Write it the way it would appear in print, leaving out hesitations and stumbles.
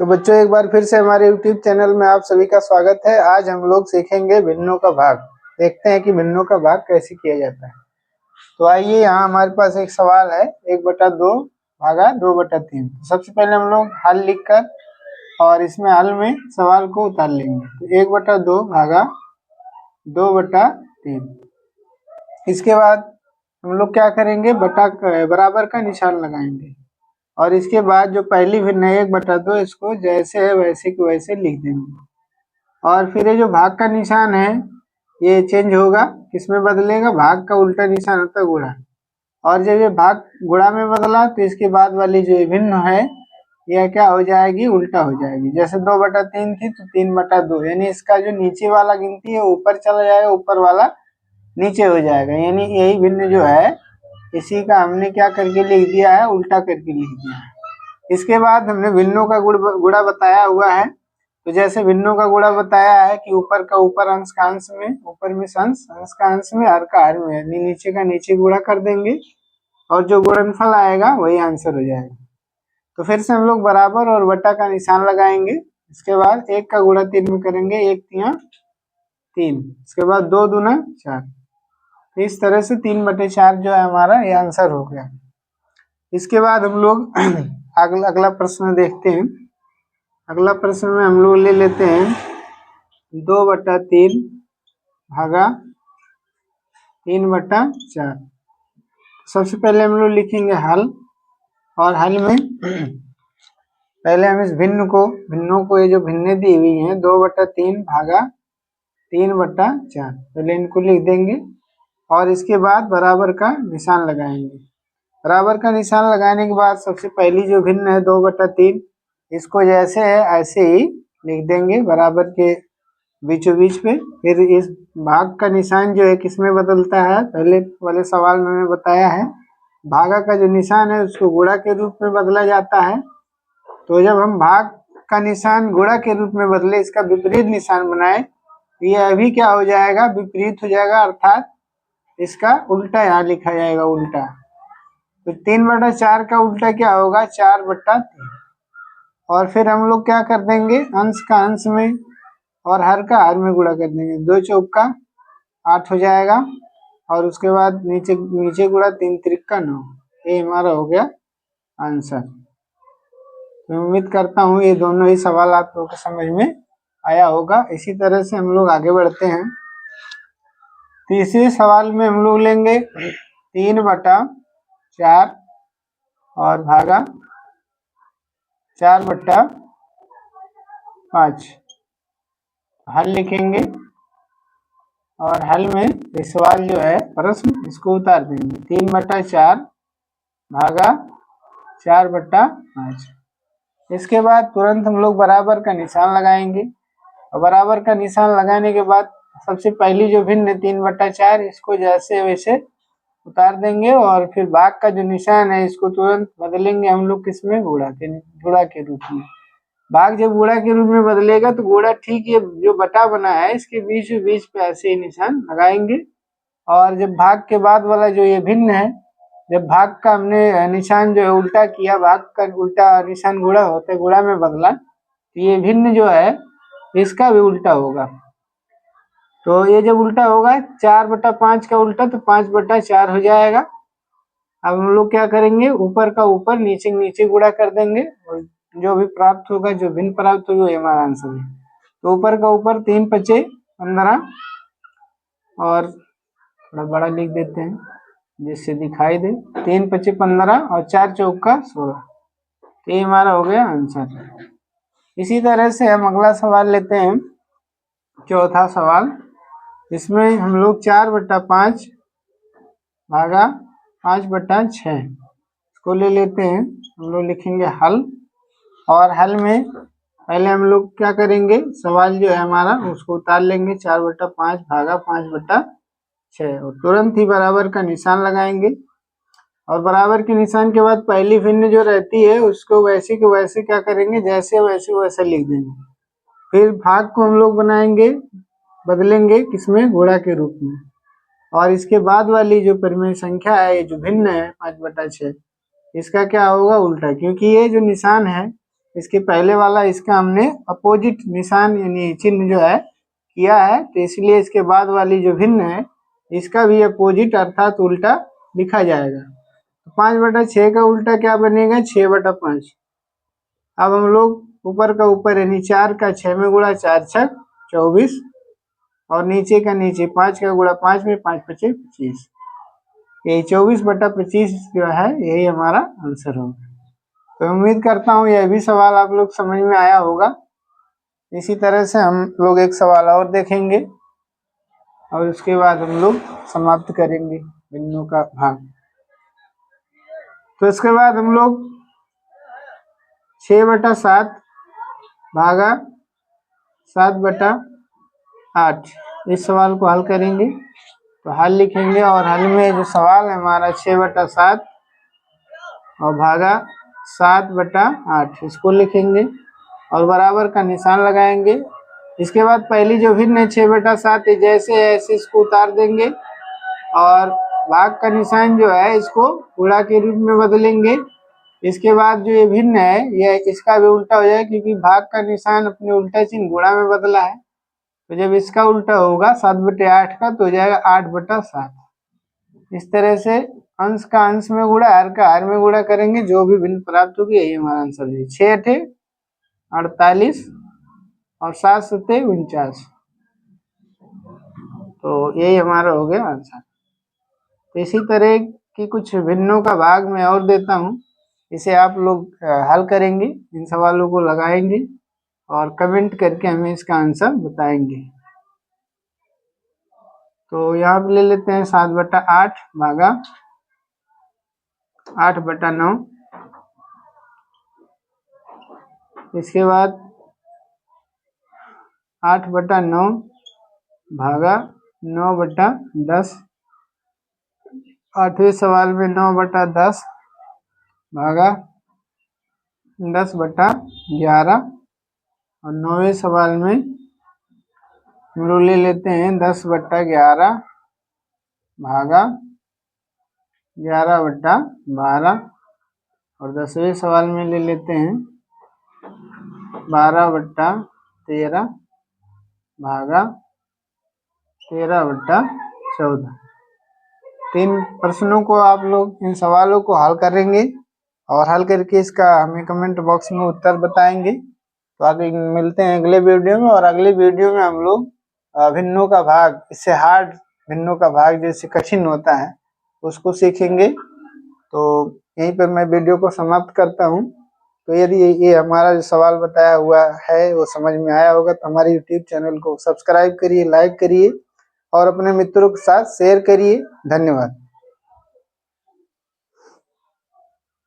तो बच्चों एक बार फिर से हमारे YouTube चैनल में आप सभी का स्वागत है। आज हम लोग सीखेंगे भिन्नों का भाग। देखते हैं कि भिन्नों का भाग कैसे किया जाता है। तो आइए, यहाँ हमारे पास एक सवाल है 1/2 भागा 2/3। सबसे पहले हम लोग हल लिखकर और इसमें हल में सवाल को उतार लेंगे। तो 1/2 भागा 2/3। इसके बाद हम लोग क्या करेंगे, बराबर का निशान लगाएंगे और इसके बाद जो पहली भिन्न है 1/2, इसको जैसे है वैसे के वैसे लिख देंगे। और फिर ये जो भाग का निशान है ये चेंज होगा, किसमें बदलेगा, भाग का उल्टा निशान होता है गुणा। और जब ये भाग गुणा में बदला तो इसके बाद वाली जो भिन्न है यह क्या हो जाएगी, उल्टा हो जाएगी। जैसे 2/3 थी तो 3/2, यानी इसका जो नीचे वाला गिनती है ऊपर चला जाएगा, ऊपर वाला नीचे हो जाएगा। यानी यही भिन्न जो है इसी का हमने क्या करके लिख दिया है, उल्टा करके लिख दिया है। इसके बाद हमने भिन्नों का गुणा बताया हुआ है। तो जैसे भिन्नों का गुणा बताया है कि ऊपर का ऊपर, अंश का अंश में, ऊपर में अंश, अंश का अंश में, हर का हर में, यानी नीचे का नीचे गुणा कर देंगे और जो गुणनफल आएगा वही आंसर हो जाएगा। तो फिर से हम लोग बराबर और बटा का निशान लगाएंगे। इसके बाद 1 का गुणा 3 में करेंगे, 1 3 3। इसके बाद 2 दूना 4। तो इस तरह से 3/4 जो है हमारा ये आंसर हो गया। इसके बाद हम लोग अगला प्रश्न देखते हैं। अगला प्रश्न में हम लोग ले लेते हैं 2/3 भागा 3/4। सबसे पहले हम लोग लिखेंगे हल, और हल में पहले हम इस भिन्नों को ये जो भिन्नें दी हुई हैं 2/3 भागा 3/4, पहले इनको लिख देंगे और इसके बाद बराबर का निशान लगाएंगे। बराबर का निशान लगाने के बाद सबसे पहली जो भिन्न है 2/3, इसको जैसे है ऐसे ही लिख देंगे बराबर के बीचों बीच पे। फिर इस भाग का निशान जो है किसमें बदलता है, पहले वाले सवाल में मैंने बताया है, भागा का जो निशान है उसको गुणा के रूप में बदला जाता है। तो जब हम भाग का निशान गुणा के रूप में बदले, इसका विपरीत निशान बनाए, ये अभी क्या हो जाएगा, विपरीत हो जाएगा, अर्थात इसका उल्टा यहाँ लिखा जाएगा, उल्टा। तो 3/4 का उल्टा क्या होगा, 4/3। और फिर हम लोग क्या कर देंगे, अंश का अंश में और हर का हर में गुणा कर देंगे। 2 चौका 8 हो जाएगा और उसके बाद नीचे गुणा 3 त्रिका 9। ये हमारा हो गया आंसर। तो उम्मीद करता हूँ ये दोनों ही सवाल आप लोगों को समझ में आया होगा। इसी तरह से हम लोग आगे बढ़ते हैं। तीसरे सवाल में हम लोग लेंगे 3/4 और भागा 4/5। हल लिखेंगे और हल में ये सवाल जो है प्रश्न, इसको उतार देंगे। 3/4 भागा 4/5। इसके बाद तुरंत हम लोग बराबर का निशान लगाएंगे और बराबर का निशान लगाने के बाद सबसे पहली जो भिन्न 3/4, इसको जैसे वैसे उतार देंगे और फिर भाग का जो निशान है इसको तुरंत बदलेंगे हम लोग किसमें, गुणा के रूप में। भाग जब गुणा के रूप में बदलेगा तो गुणा ठीक ये जो बटा बना है इसके बीच बीच पे ऐसे ही निशान लगाएंगे। और जब भाग के बाद वाला जो ये भिन्न है, जब भाग का हमने निशान जो है उल्टा किया, भाग का उल्टा निशान गुणा होता है, गुणा में बदला, तो ये भिन्न जो है इसका भी उल्टा होगा। तो ये जब उल्टा होगा 4/5 का उल्टा, तो 5/4 हो जाएगा। अब हम लोग क्या करेंगे, ऊपर का ऊपर नीचे गुणा कर देंगे और जो भी प्राप्त होगा, जो भिन्न प्राप्त होगी वही हमारा आंसर है। तो ऊपर का ऊपर 3×5 = 15 और थोड़ा बड़ा लिख देते हैं जिससे दिखाई दे। 3×5 = 15 और 4 चौका 16। तो ये हमारा हो गया आंसर। इसी तरह से हम अगला सवाल लेते हैं, चौथा सवाल। इसमें हम लोग 4/5 भागा 5/6 इसको ले लेते हैं। हम लोग लिखेंगे हल, और हल में पहले हम लोग क्या करेंगे, सवाल जो है हमारा उसको उतार लेंगे। 4/5 भागा 5/6 और तुरंत ही बराबर का निशान लगाएंगे। और बराबर के निशान के बाद पहली भिन्न जो रहती है उसको वैसे के वैसे क्या करेंगे, जैसे वैसे लिख देंगे। फिर भाग को हम लोग बनाएंगे, बदलेंगे किसमें, गुणा के रूप में। और इसके बाद वाली जो परिमेय संख्या है, जो भिन्न है 5/6, इसका क्या होगा, उल्टा। क्योंकि ये जो निशान है इसके पहले वाला इसका हमने अपोजिट निशान यानी चिन्ह जो है किया है, तो इसलिए इसके बाद वाली जो भिन्न है इसका भी अपोजिट अर्थात उल्टा लिखा जाएगा। तो 5/6 का उल्टा क्या बनेगा, 6/5। अब हम लोग ऊपर का ऊपर यानी 4 का 6 में गुणा, 4 छक 24, और नीचे का नीचे 5 का गुणा 5 में, 5 पचे 25। यही 24/25 जो है यही हमारा आंसर होगा। तो उम्मीद करता हूँ यह भी सवाल आप लोग समझ में आया होगा। इसी तरह से हम लोग एक सवाल और देखेंगे और उसके बाद हम लोग समाप्त करेंगे भिन्नों का भाग। तो इसके बाद हम लोग 6/7 भागा 7/8 इस सवाल को हल करेंगे। तो हल लिखेंगे और हल में जो सवाल है हमारा 6/7 और भागा 7/8 इसको लिखेंगे और बराबर का निशान लगाएंगे। इसके बाद पहली जो भिन्न है 6/7 जैसे ऐसे इसको उतार देंगे और भाग का निशान जो है इसको गुणा के रूप में बदलेंगे। इसके बाद जो ये भिन्न है यह इसका भी उल्टा हो जाएगा, क्योंकि भाग का निशान अपने उल्टा चिन्ह गुणा में बदला है। तो जब इसका उल्टा होगा 7/8 का तो हो जाएगा 8/7। इस तरह से अंश का अंश में गुणा, हर का हर में गुणा करेंगे, जो भी भिन्न प्राप्त होगी यही हमारा आंसर है। 6×8 = 48 और 7×7 = 49। तो यही हमारा हो गया आंसर। तो इसी तरह की कुछ भिन्नों का भाग मैं और देता हूँ, इसे आप लोग हल करेंगे, इन सवालों को लगाएंगे और कमेंट करके हमें इसका आंसर बताएंगे। तो यहाँ पे ले लेते हैं 7/8 भागा 8/9। इसके बाद 8/9 भागा 9/10। 8वें सवाल में 9/10 भागा 10/11 और 9वें सवाल में हम लोग ले लेते हैं 10/11 भागा 11/12 और 10वें सवाल में ले लेते हैं 12/13 भागा 13/14। 3 प्रश्नों को आप लोग इन सवालों को हल करेंगे और हल करके इसका हमें कमेंट बॉक्स में उत्तर बताएंगे। तो आगे मिलते हैं अगले वीडियो में, और अगले वीडियो में हम लोग भिन्नों का भाग, इससे हार्ड भिन्नों का भाग जैसे कठिन होता है उसको सीखेंगे। तो यहीं पर मैं वीडियो को समाप्त करता हूँ। तो यदि ये हमारा जो सवाल बताया हुआ है वो समझ में आया होगा तो हमारे YouTube चैनल को सब्सक्राइब करिए, लाइक करिए और अपने मित्रों के साथ शेयर करिए। धन्यवाद।